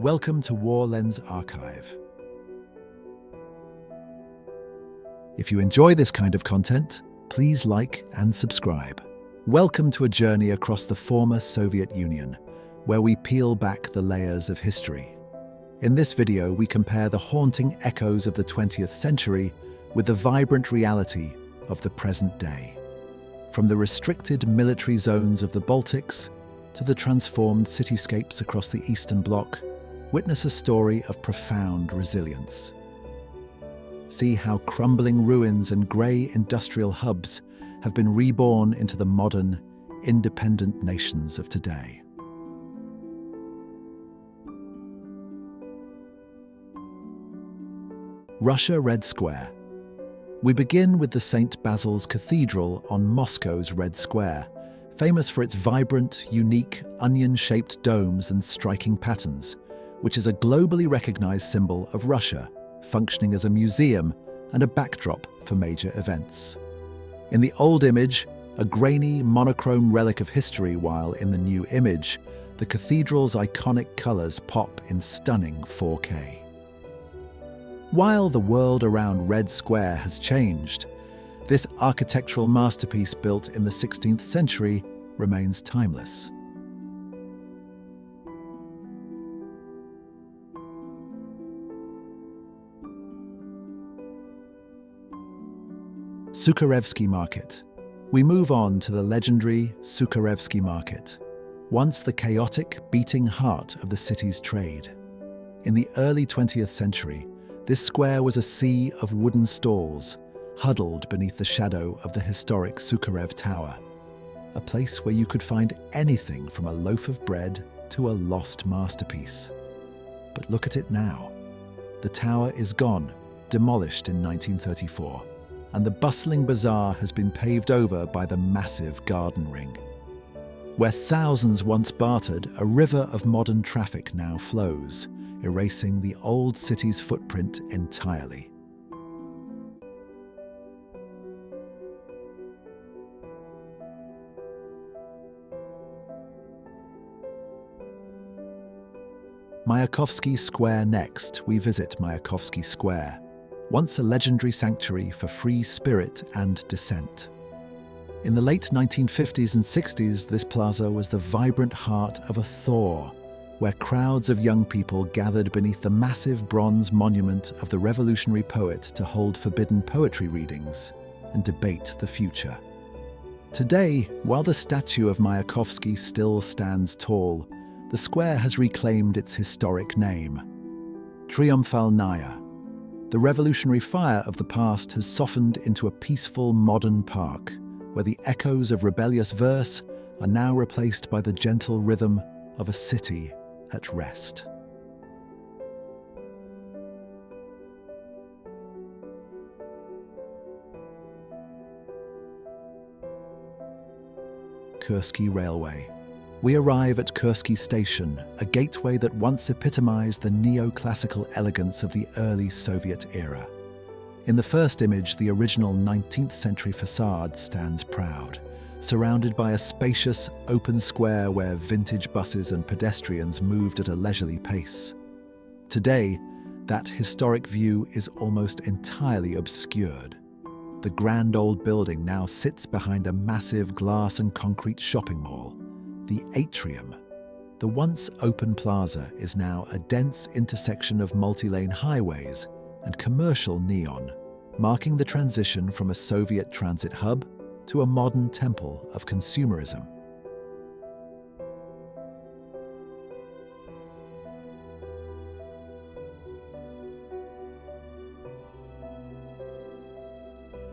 Welcome to War Lens Archive. If you enjoy this kind of content, please like and subscribe. Welcome to a journey across the former Soviet Union, where we peel back the layers of history. In this video, we compare the haunting echoes of the 20th century with the vibrant reality of the present day. From the restricted military zones of the Baltics to the transformed cityscapes across the Eastern Bloc, witness a story of profound resilience. See how crumbling ruins and grey industrial hubs have been reborn into the modern, independent nations of today. Russia Red Square. We begin with the St. Basil's Cathedral on Moscow's Red Square, famous for its vibrant, unique, onion-shaped domes and striking patterns, which is a globally recognized symbol of Russia, functioning as a museum and a backdrop for major events. In the old image, a grainy, monochrome relic of history, while in the new image, the cathedral's iconic colors pop in stunning 4K. While the world around Red Square has changed, this architectural masterpiece built in the 16th century remains timeless. Sukharevsky Market. We move on to the legendary Sukharevsky Market, once the chaotic, beating heart of the city's trade. In the early 20th century, this square was a sea of wooden stalls, huddled beneath the shadow of the historic Sukharev Tower, a place where you could find anything from a loaf of bread to a lost masterpiece. But look at it now. The tower is gone, demolished in 1934, and the bustling bazaar has been paved over by the massive garden ring. Where thousands once bartered, a river of modern traffic now flows, erasing the old city's footprint entirely. Mayakovsky Square. Next, we visit Mayakovsky Square, once a legendary sanctuary for free spirit and dissent. In the late 1950s and 60s, this plaza was the vibrant heart of a thaw, where crowds of young people gathered beneath the massive bronze monument of the revolutionary poet to hold forbidden poetry readings and debate the future. Today, while the statue of Mayakovsky still stands tall, the square has reclaimed its historic name, Triumfalnaya. The revolutionary fire of the past has softened into a peaceful modern park, where the echoes of rebellious verse are now replaced by the gentle rhythm of a city at rest. Kursky Railway. We arrive at Kursky Station, a gateway that once epitomized the neoclassical elegance of the early Soviet era. In the first image, the original 19th century facade stands proud, surrounded by a spacious, open square where vintage buses and pedestrians moved at a leisurely pace. Today, that historic view is almost entirely obscured. The grand old building now sits behind a massive glass and concrete shopping mall, the Atrium. The once open plaza is now a dense intersection of multi-lane highways and commercial neon, marking the transition from a Soviet transit hub to a modern temple of consumerism.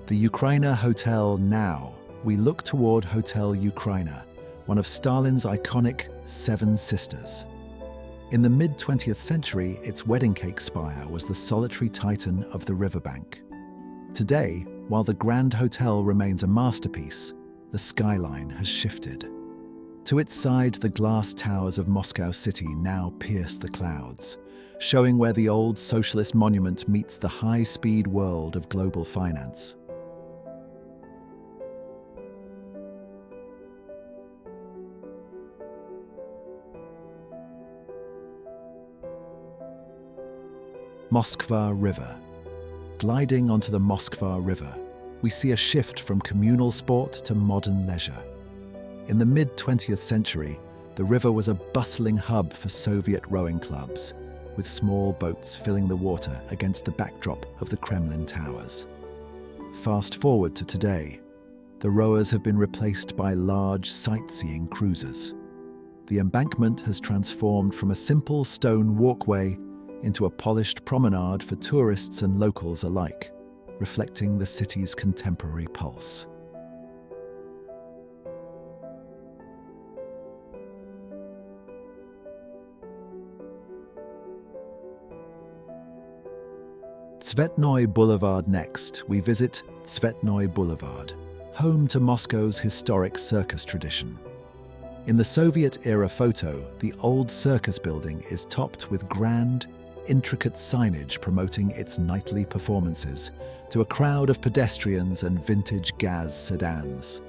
The Ukraina Hotel. Now, we look toward Hotel Ukraina, one of Stalin's iconic Seven Sisters. In the mid-20th century, its wedding cake spire was the solitary titan of the riverbank. Today, while the Grand Hotel remains a masterpiece, the skyline has shifted. To its side, the glass towers of Moskow city now pierce the clouds, showing where the old socialist monument meets the high-speed world of global finance. Moskva River. Gliding onto the Moskva River, we see a shift from communal sport to modern leisure. In the mid-20th century, the river was a bustling hub for Soviet rowing clubs, with small boats filling the water against the backdrop of the Kremlin towers. Fast forward to today, the rowers have been replaced by large sightseeing cruisers. The embankment has transformed from a simple stone walkway into a polished promenade for tourists and locals alike, reflecting the city's contemporary pulse. Tsvetnoy Boulevard next, we visit Tsvetnoy Boulevard, home to Moscow's historic circus tradition. In the Soviet-era photo, the old circus building is topped with grand, intricate signage promoting its nightly performances to a crowd of pedestrians and vintage Gaz sedans.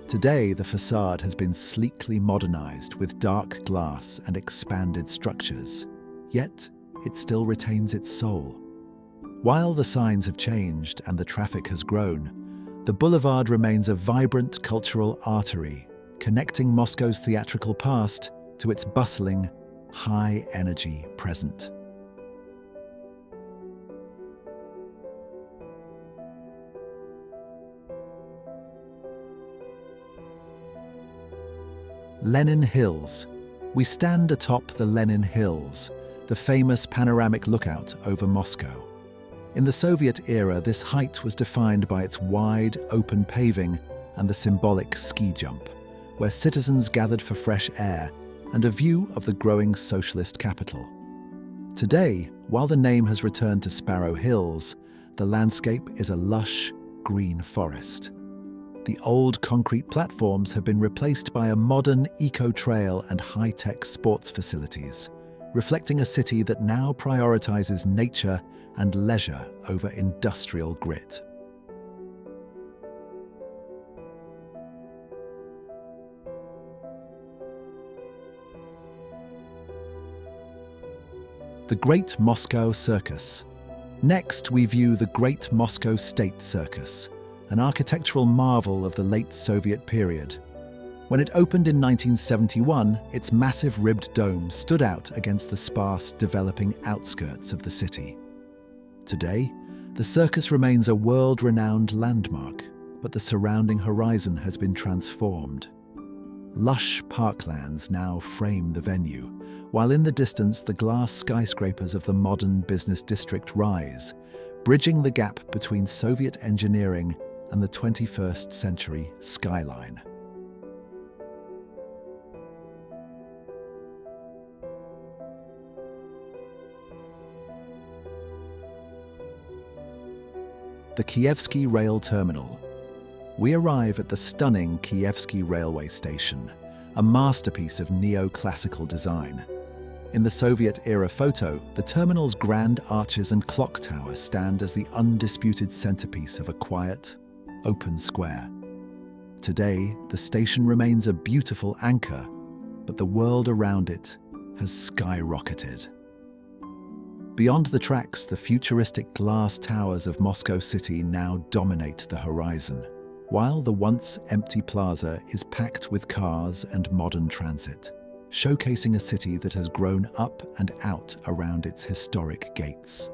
Today, the facade has been sleekly modernized with dark glass and expanded structures, yet it still retains its soul. While the signs have changed and the traffic has grown, the boulevard remains a vibrant cultural artery, connecting Moscow's theatrical past to its bustling, high-energy present. Lenin Hills. We stand atop the Lenin Hills, the famous panoramic lookout over Moscow. In the Soviet era, this height was defined by its wide, open paving and the symbolic ski jump, where citizens gathered for fresh air and a view of the growing socialist capital. Today, while the name has returned to Sparrow Hills, the landscape is a lush, green forest. The old concrete platforms have been replaced by a modern eco-trail and high-tech sports facilities, reflecting a city that now prioritizes nature and leisure over industrial grit. The Great Moscow Circus. Next, we view the Great Moscow State Circus, an architectural marvel of the late Soviet period. When it opened in 1971, its massive ribbed dome stood out against the sparse, developing outskirts of the city. Today, the circus remains a world-renowned landmark, but the surrounding horizon has been transformed. Lush parklands now frame the venue, while in the distance the glass skyscrapers of the modern business district rise, bridging the gap between Soviet engineering and the 21st century skyline. The Kievsky Rail Terminal. We arrive at the stunning Kievsky railway station, a masterpiece of neoclassical design. In the Soviet-era photo, the terminal's grand arches and clock tower stand as the undisputed centerpiece of a quiet, open square. Today, the station remains a beautiful anchor, but the world around it has skyrocketed. Beyond the tracks, the futuristic glass towers of Moscow City now dominate the horizon, while the once empty plaza is packed with cars and modern transit, showcasing a city that has grown up and out around its historic gates.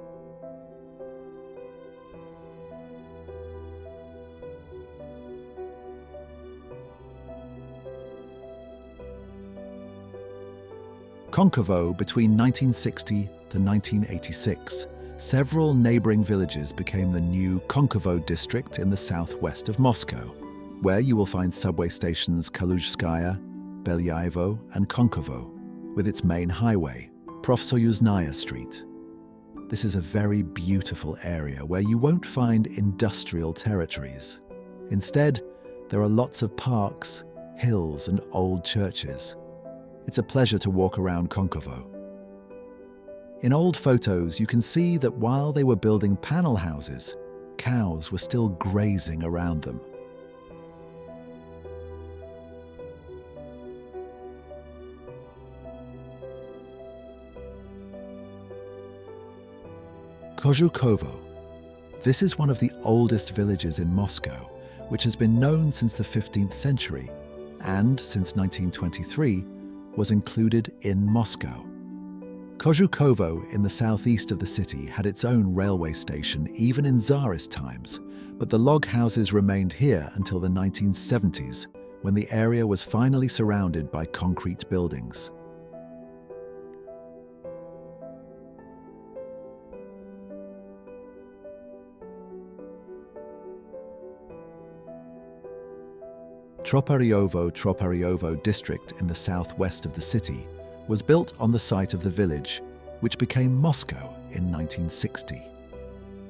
Konkovo. Between 1960 to 1986, several neighboring villages became the new Konkovo district in the southwest of Moscow, where you will find subway stations Kaluzhskaya, Belyaevo, and Konkovo, with its main highway, Profsoyuznaya Street. This is a very beautiful area where you won't find industrial territories. Instead, there are lots of parks, hills, and old churches. It's a pleasure to walk around Konkovo. In old photos, you can see that while they were building panel houses, cows were still grazing around them. Kožukovo. This is one of the oldest villages in Moscow, which has been known since the 15th century and, since 1923, was included in Moscow. Kožukovo in the southeast of the city had its own railway station even in Tsarist times, but the log houses remained here until the 1970s, when the area was finally surrounded by concrete buildings. Troparyovo district in the southwest of the city was built on the site of the village, which became Moscow in 1960.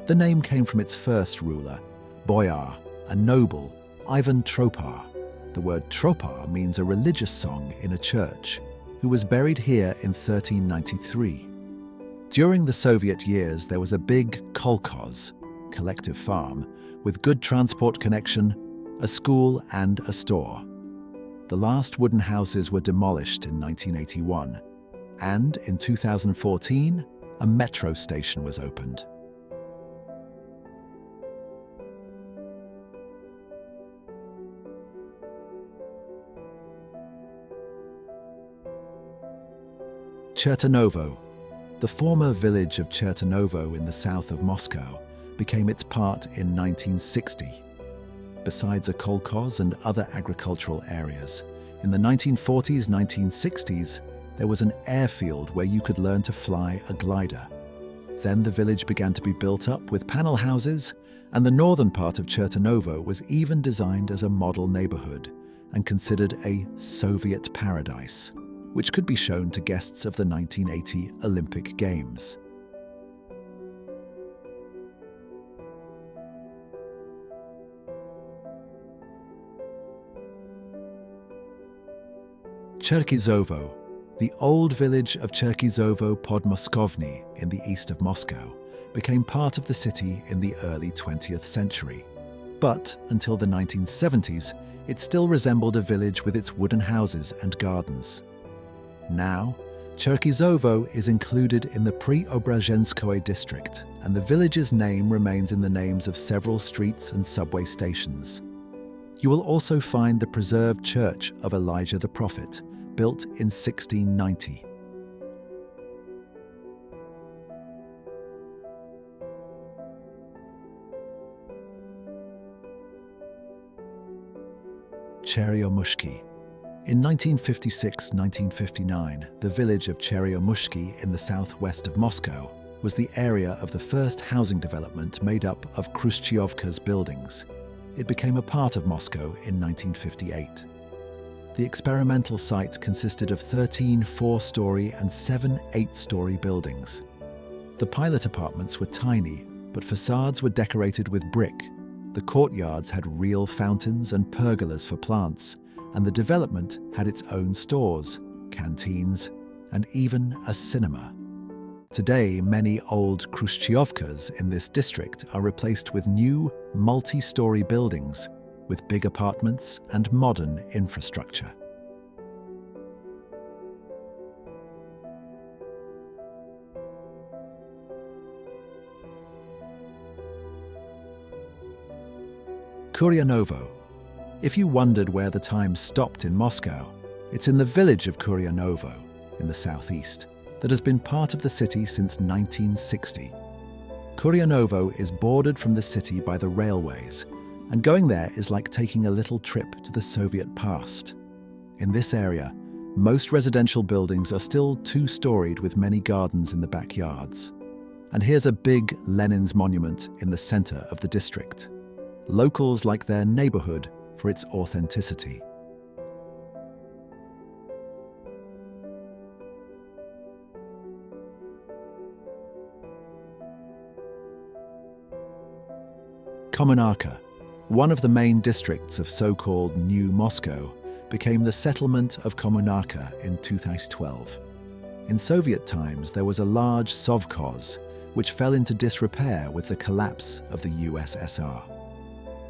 The name came from its first ruler, boyar, a noble, Ivan Tropar. The word Tropar means a religious song in a church, who was buried here in 1393. During the Soviet years, there was a big kolkhoz, collective farm, with good transport connection, a school and a store. The last wooden houses were demolished in 1981, and in 2014, a metro station was opened. Chertonovo. The former village of Chertonovo in the south of Moscow became its part in 1960. Besides a kolkhoz and other agricultural areas, in the 1940s, 1960s, there was an airfield where you could learn to fly a glider. Then the village began to be built up with panel houses, and the northern part of Chertonovo was even designed as a model neighborhood and considered a Soviet paradise, which could be shown to guests of the 1980 Olympic Games. Cherkizovo. The old village of Cherkizovo pod Moskovny in the east of Moscow became part of the city in the early 20th century. But until the 1970s, it still resembled a village with its wooden houses and gardens. Now, Cherkizovo is included in the Preobrazhenskoye district, and the village's name remains in the names of several streets and subway stations. You will also find the preserved church of Elijah the Prophet, built in 1690. Cheryomushki. In 1956-1959, the village of Cheryomushki in the southwest of Moscow was the area of the first housing development made up of Khrushchevka's buildings. It became a part of Moscow in 1958. The experimental site consisted of 13 4-story and 7 8-story buildings. The pilot apartments were tiny, but facades were decorated with brick. The courtyards had real fountains and pergolas for plants, and the development had its own stores, canteens, and even a cinema. Today, many old Khrushchevkas in this district are replaced with new, multi-story buildings with big apartments and modern infrastructure. Kuryanovo. If you wondered where the time stopped in Moscow, it's in the village of Kuryanovo, in the southeast, that has been part of the city since 1960. Kuryanovo is bordered from the city by the railways, and going there is like taking a little trip to the Soviet past. In this area, most residential buildings are still 2-storied with many gardens in the backyards. And here's a big Lenin's monument in the center of the district. Locals like their neighborhood for its authenticity. Kommunarka, one of the main districts of so-called New Moscow, became the settlement of Kommunarka in 2012. In Soviet times, there was a large sovkhoz, which fell into disrepair with the collapse of the USSR.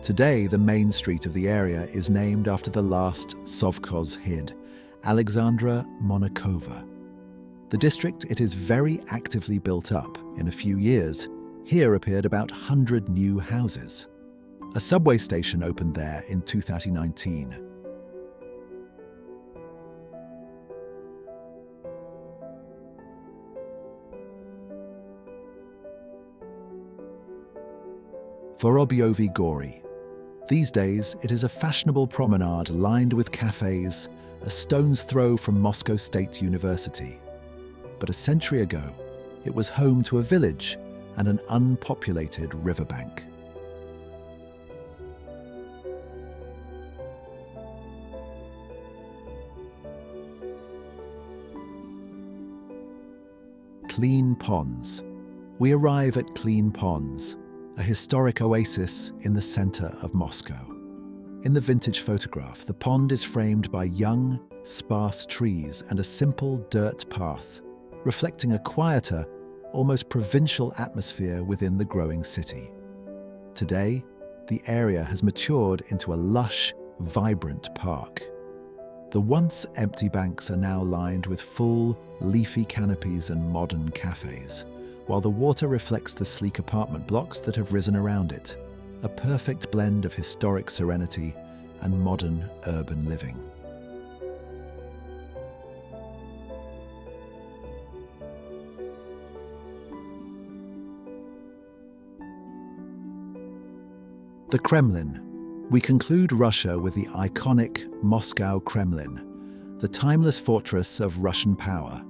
Today, the main street of the area is named after the last sovkhoz head, Alexandra Monakova. The district, it is very actively built up. In a few years, Here appeared about 100 new houses. A subway station opened there in 2019. Vorobiovi Gori. These days, it is a fashionable promenade lined with cafes, a stone's throw from Moscow State University. But a century ago, it was home to a village and an unpopulated riverbank. Clean Ponds. We arrive at Clean Ponds, a historic oasis in the center of Moscow. In the vintage photograph, the pond is framed by young, sparse trees and a simple dirt path, reflecting a quieter, almost provincial atmosphere within the growing city. Today, the area has matured into a lush, vibrant park. The once empty banks are now lined with full, leafy canopies and modern cafes, while the water reflects the sleek apartment blocks that have risen around it, a perfect blend of historic serenity and modern urban living. The Kremlin. We conclude Russia with the iconic Moskow Kremlin, the timeless fortress of Russian power.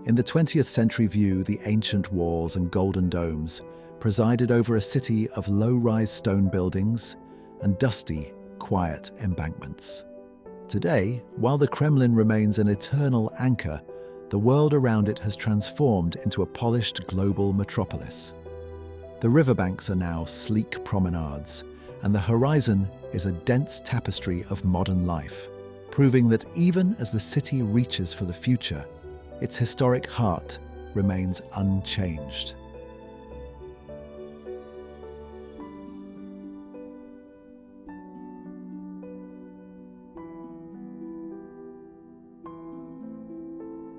In the 20th century view, the ancient walls and golden domes presided over a city of low-rise stone buildings and dusty, quiet embankments. Today, while the Kremlin remains an eternal anchor, the world around it has transformed into a polished global metropolis. The riverbanks are now sleek promenades, and the horizon is a dense tapestry of modern life, proving that even as the city reaches for the future, its historic heart remains unchanged.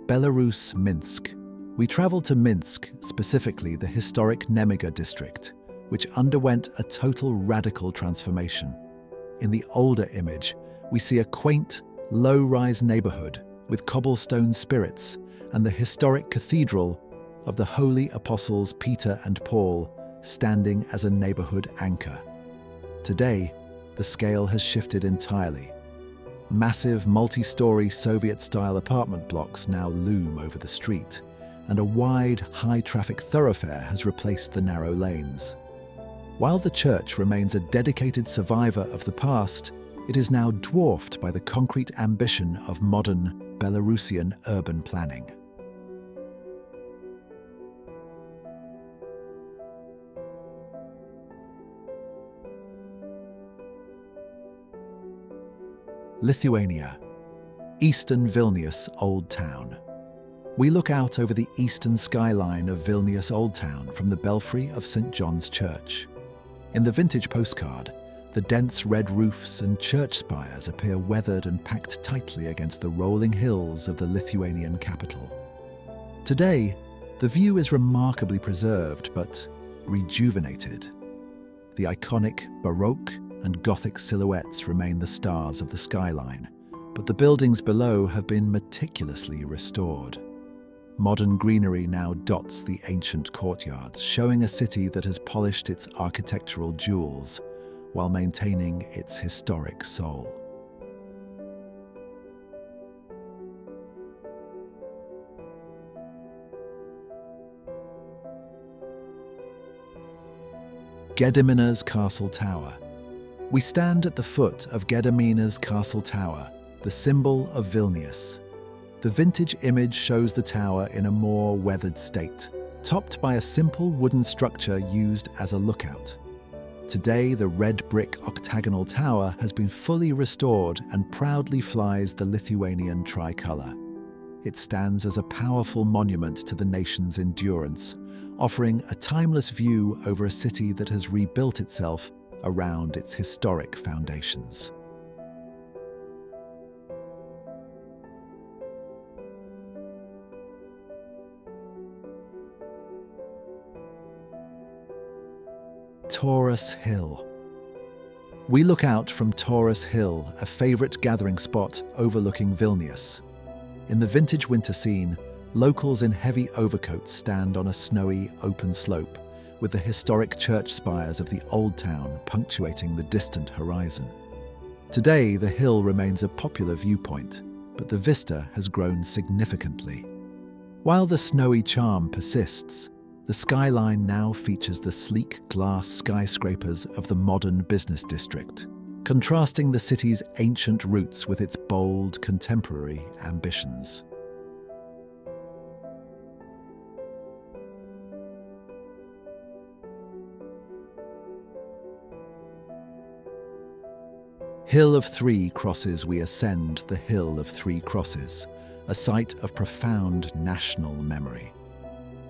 Belarus, Minsk. We traveled to Minsk, specifically the historic Nemiga district, which underwent a total radical transformation. In the older image, we see a quaint, low-rise neighborhood with cobblestone spirits and the historic cathedral of the holy apostles Peter and Paul standing as a neighborhood anchor. Today, the scale has shifted entirely. Massive multi-story Soviet-style apartment blocks now loom over the street, and a wide, high-traffic thoroughfare has replaced the narrow lanes. While the church remains a dedicated survivor of the past, it is now dwarfed by the concrete ambition of modern Belarusian urban planning. Lithuania. Eastern Vilnius Old Town. We look out over the eastern skyline of Vilnius Old Town from the belfry of St. John's Church. In the vintage postcard, the dense red roofs and church spires appear weathered and packed tightly against the rolling hills of the Lithuanian capital. Today, the view is remarkably preserved but rejuvenated. The iconic Baroque and Gothic silhouettes remain the stars of the skyline, but the buildings below have been meticulously restored. Modern greenery now dots the ancient courtyards, showing a city that has polished its architectural jewels while maintaining its historic soul. Gediminas Castle Tower. We stand at the foot of Gediminas Castle Tower, the symbol of Vilnius. The vintage image shows the tower in a more weathered state, topped by a simple wooden structure used as a lookout. Today, the red brick octagonal tower has been fully restored and proudly flies the Lithuanian tricolour. It stands as a powerful monument to the nation's endurance, offering a timeless view over a city that has rebuilt itself around its historic foundations. Taurus Hill. We look out from Taurus Hill, a favourite gathering spot overlooking Vilnius. In the vintage winter scene, locals in heavy overcoats stand on a snowy, open slope, with the historic church spires of the Old Town punctuating the distant horizon. Today, the hill remains a popular viewpoint, but the vista has grown significantly. While the snowy charm persists, the skyline now features the sleek glass skyscrapers of the modern business district, contrasting the city's ancient roots with its bold, contemporary ambitions. Hill of Three Crosses, we ascend the Hill of Three Crosses, a site of profound national memory.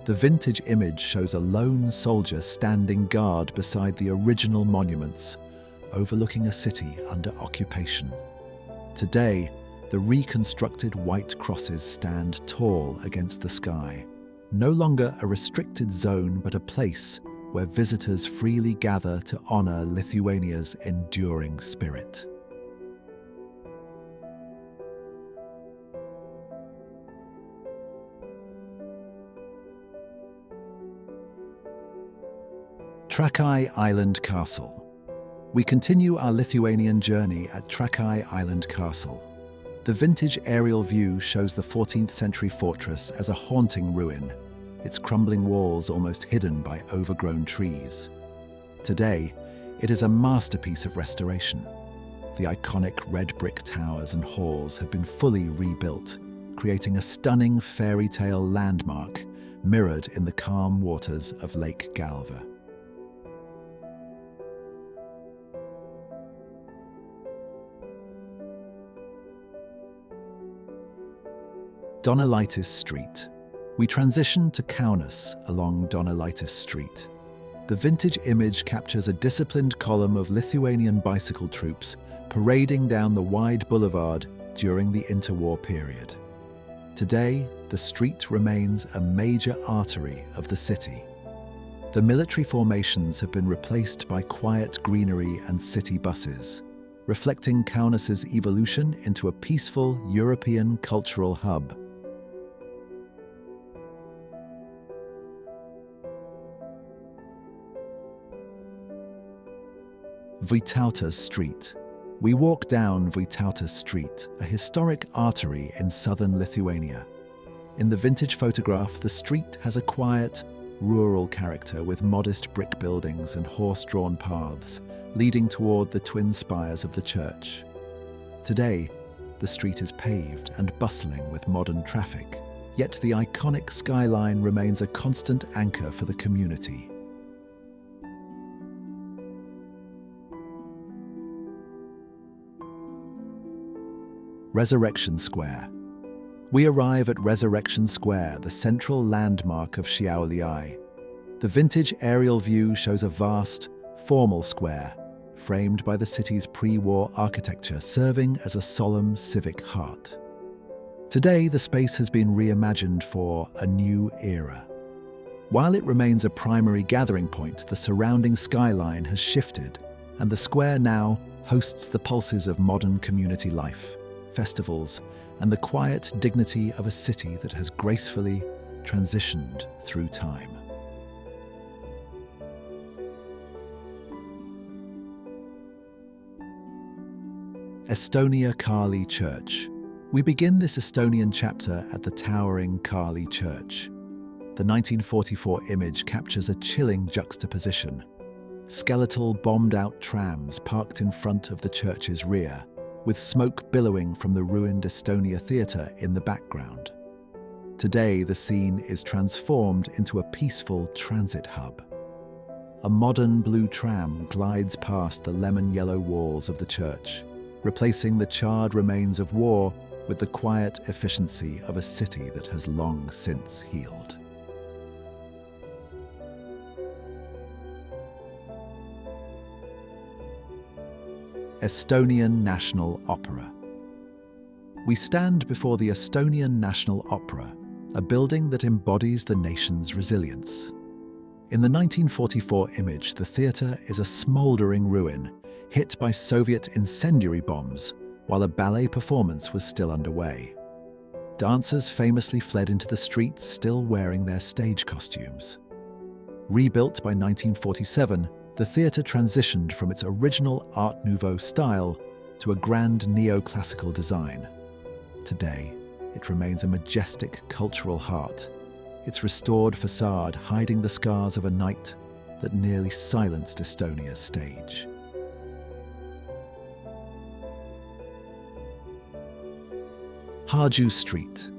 The vintage image shows a lone soldier standing guard beside the original monuments, overlooking a city under occupation. Today, the reconstructed white crosses stand tall against the sky, no longer a restricted zone but a place where visitors freely gather to honor Lithuania's enduring spirit. Trakai Island Castle. We continue our Lithuanian journey at Trakai Island Castle. The vintage aerial view shows the 14th century fortress as a haunting ruin, its crumbling walls almost hidden by overgrown trees. Today, it is a masterpiece of restoration. The iconic red brick towers and halls have been fully rebuilt, creating a stunning fairy tale landmark mirrored in the calm waters of Lake Galva. Donelaitis Street. We transition to Kaunas along Donelaitis Street. The vintage image captures a disciplined column of Lithuanian bicycle troops parading down the wide boulevard during the interwar period. Today, the street remains a major artery of the city. The military formations have been replaced by quiet greenery and city buses, reflecting Kaunas's evolution into a peaceful European cultural hub. Vytautas Street. We walk down Vytautas Street, a historic artery in southern Lithuania. In the vintage photograph, the street has a quiet, rural character with modest brick buildings and horse-drawn paths leading toward the twin spires of the church. Today, the street is paved and bustling with modern traffic, yet the iconic skyline remains a constant anchor for the community. Resurrection Square. We arrive at Resurrection Square, the central landmark of Šiauliai. The vintage aerial view shows a vast, formal square, framed by the city's pre-war architecture, serving as a solemn civic heart. Today, the space has been reimagined for a new era. While it remains a primary gathering point, the surrounding skyline has shifted, and the square now hosts the pulses of modern community life, festivals, and the quiet dignity of a city that has gracefully transitioned through time. Estonia Kali Church. We begin this Estonian chapter at the towering Kali Church. The 1944 image captures a chilling juxtaposition. Skeletal bombed-out trams parked in front of the church's rear, with smoke billowing from the ruined Estonia Theatre in the background. Today, the scene is transformed into a peaceful transit hub. A modern blue tram glides past the lemon-yellow walls of the church, replacing the charred remains of war with the quiet efficiency of a city that has long since healed. Estonian National Opera. We stand before the Estonian National Opera, a building that embodies the nation's resilience. In the 1944 image, the theatre is a smouldering ruin, hit by Soviet incendiary bombs, while a ballet performance was still underway. Dancers famously fled into the streets, still wearing their stage costumes. Rebuilt by 1947, the theatre transitioned from its original Art Nouveau style to a grand neoclassical design. Today, it remains a majestic cultural heart, its restored facade hiding the scars of a night that nearly silenced Estonia's stage. Harju Street.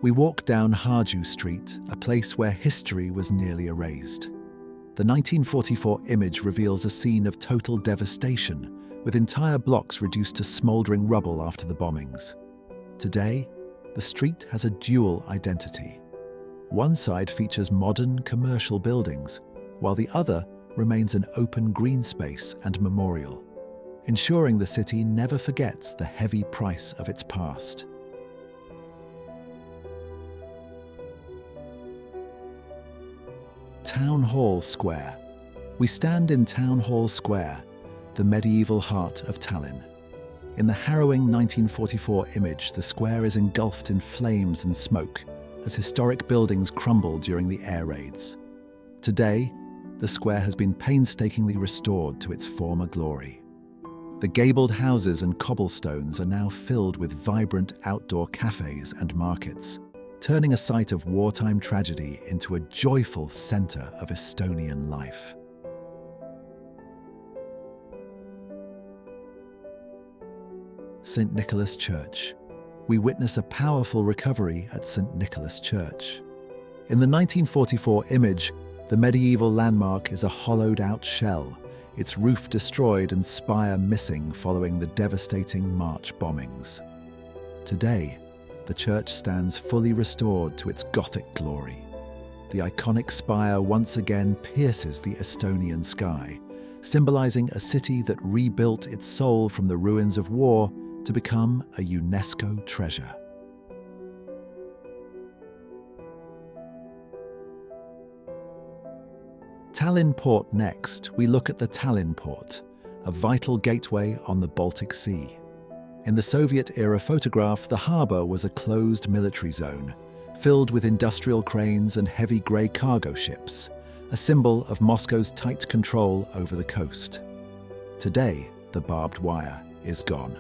We walk down Harju Street, a place where history was nearly erased. The 1944 image reveals a scene of total devastation, with entire blocks reduced to smouldering rubble after the bombings. Today, the street has a dual identity. One side features modern commercial buildings, while the other remains an open green space and memorial, ensuring the city never forgets the heavy price of its past. Town Hall Square. We stand in Town Hall Square, the medieval heart of Tallinn. In the harrowing 1944 image, the square is engulfed in flames and smoke as historic buildings crumble during the air raids. Today, the square has been painstakingly restored to its former glory. The gabled houses and cobblestones are now filled with vibrant outdoor cafes and markets, turning a site of wartime tragedy into a joyful center of Estonian life. St. Nicholas Church. We witness a powerful recovery at St. Nicholas Church. In the 1944 image, the medieval landmark is a hollowed-out shell, its roof destroyed and spire missing following the devastating March bombings. Today, the church stands fully restored to its Gothic glory. The iconic spire once again pierces the Estonian sky, symbolizing a city that rebuilt its soul from the ruins of war to become a UNESCO treasure. Tallinn Port next, we look at the Tallinn Port, a vital gateway on the Baltic Sea. In the Soviet-era photograph, the harbour was a closed military zone, filled with industrial cranes and heavy grey cargo ships, a symbol of Moscow's tight control over the coast. Today, the barbed wire is gone.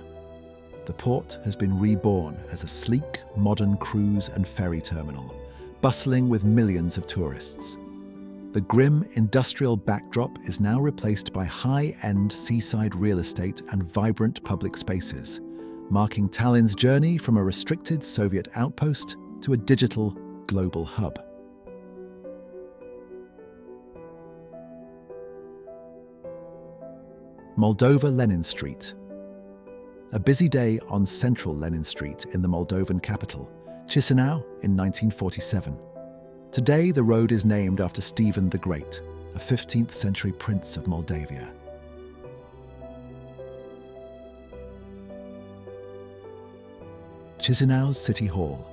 The port has been reborn as a sleek, modern cruise and ferry terminal, bustling with millions of tourists. The grim industrial backdrop is now replaced by high-end seaside real estate and vibrant public spaces, marking Tallinn's journey from a restricted Soviet outpost to a digital, global hub. Moldova Lenin Street. A busy day on central Lenin Street in the Moldovan capital, Chisinau, in 1947. Today, the road is named after Stephen the Great, a 15th century prince of Moldavia. Chisinau's City Hall.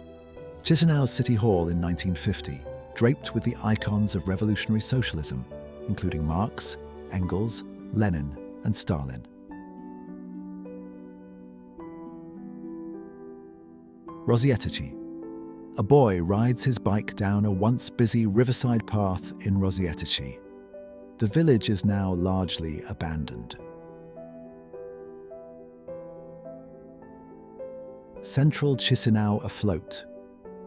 Chisinau's City Hall in 1950, draped with the icons of revolutionary socialism, including Marx, Engels, Lenin, and Stalin. Rozhetice. A boy rides his bike down a once busy riverside path in Rozhetice. The village is now largely abandoned. Central Chisinau afloat.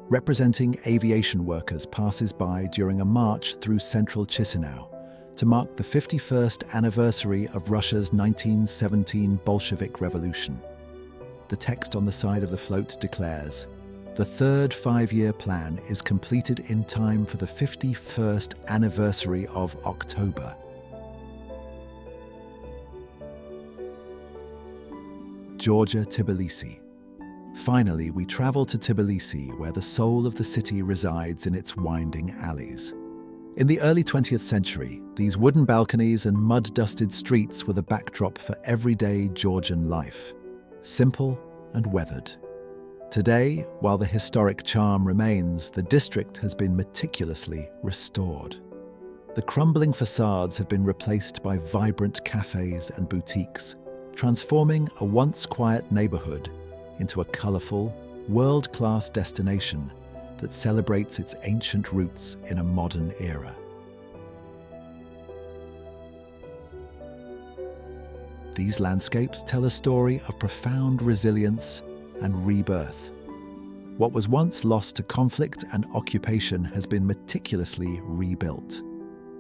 Representing aviation workers passes by during a march through central Chisinau to mark the 51st anniversary of Russia's 1917 Bolshevik Revolution. The text on the side of the float declares, "The third five-year plan is completed in time for the 51st anniversary of October." Georgia Tbilisi. Finally, we travel to Tbilisi, where the soul of the city resides in its winding alleys. In the early 20th century, these wooden balconies and mud-dusted streets were the backdrop for everyday Georgian life, simple and weathered. Today, while the historic charm remains, the district has been meticulously restored. The crumbling facades have been replaced by vibrant cafes and boutiques, transforming a once quiet neighborhood into a colorful, world-class destination that celebrates its ancient roots in a modern era. These landscapes tell a story of profound resilience and rebirth. What was once lost to conflict and occupation has been meticulously rebuilt,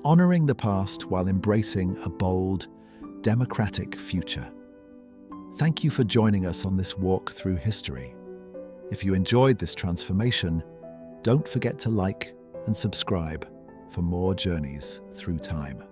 honoring the past while embracing a bold, democratic future. Thank you for joining us on this walk through history. If you enjoyed this transformation, don't forget to like and subscribe for more journeys through time.